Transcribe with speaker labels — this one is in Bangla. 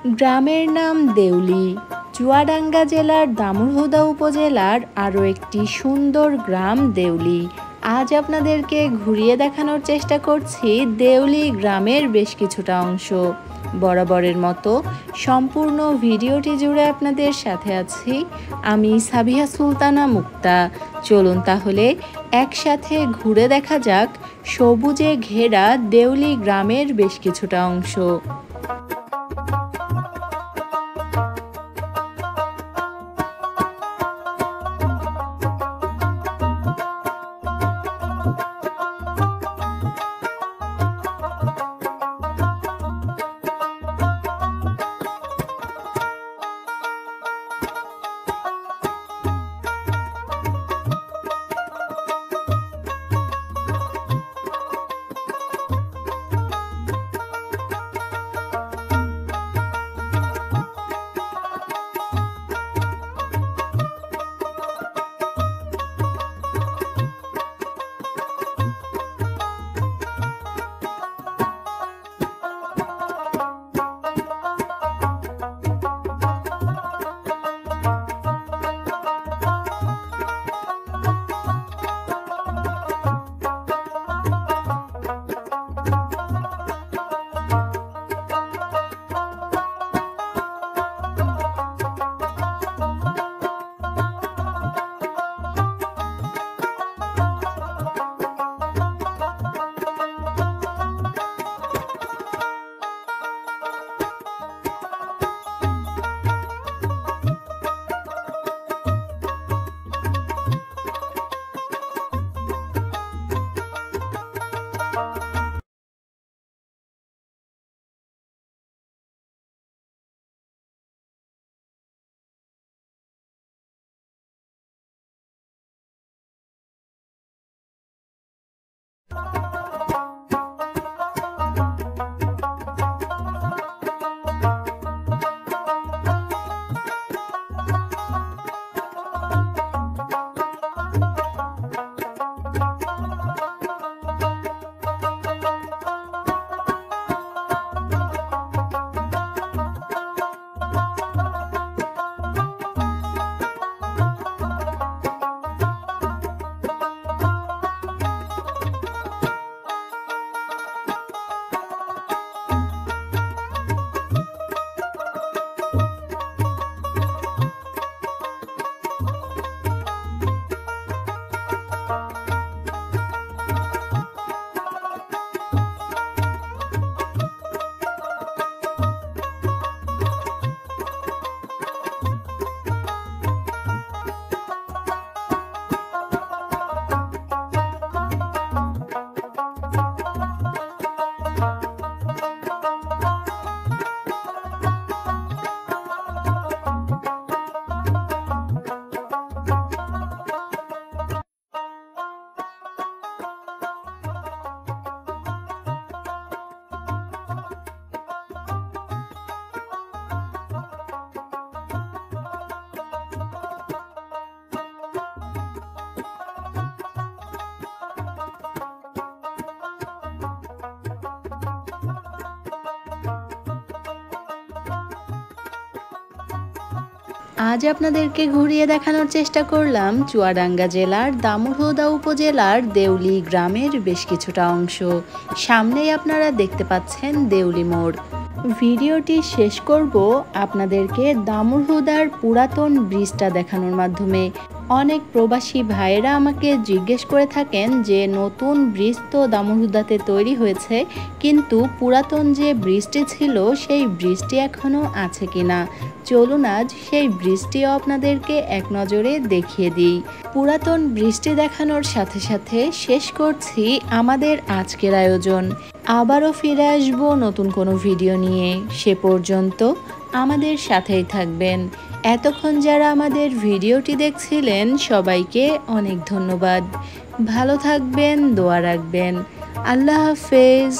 Speaker 1: গ্রামের নাম দেউলি, চুয়াডাঙ্গা জেলার দামুড়হুদা উপজেলার আরও একটি সুন্দর গ্রাম দেউলি। আজ আপনাদেরকে ঘুরিয়ে দেখানোর চেষ্টা করছি দেউলি গ্রামের বেশ কিছুটা অংশ। বরাবরের মতো সম্পূর্ণ ভিডিওটি জুড়ে আপনাদের সাথে আছি আমি সাবিহা সুলতানা মুক্তা। চলুন তাহলে একসাথে ঘুরে দেখা যাক সবুজে ঘেরা দেউলি গ্রামের বেশ কিছুটা অংশ। আজ আপনাদেরকে ঘুরিয়ে দেখানোর চেষ্টা করলাম চুয়াডাঙ্গা জেলার দামুড়হুদা উপজেলার দেউলি গ্রামের বেশ কিছুটা অংশ। সামনেই আপনারা দেখতে পাচ্ছেন দেউলি মোড়। ভিডিওটি শেষ করব আপনাদেরকে দামুড়হুদার পুরাতন ব্রিজটা দেখানোর মাধ্যমে। অনেক প্রবাসী ভাইয়েরা আমাকে জিজ্ঞেস করে থাকেন যে নতুন ব্রিজ তো দামুড়হুদাতে তৈরি হয়েছে, কিন্তু পুরাতন যে ব্রিজটি ছিল সেই ব্রিজটি এখনও আছে কিনা। চলুন আজ সেই ব্রিজটিও আপনাদেরকে এক নজরে দেখিয়ে দিই। পুরাতন ব্রিজটি দেখানোর সাথে সাথে শেষ করছি আমাদের আজকের আয়োজন। আবারও ফিরে আসবো নতুন কোনো ভিডিও নিয়ে। সে পর্যন্ত আমাদের সাথেই থাকবেন। এতক্ষণ যারা আমাদের ভিডিওটি দেখছিলেন সবাইকে অনেক ধন্যবাদ। ভালো থাকবেন, দোয়া রাখবেন। আল্লাহ হাফেজ।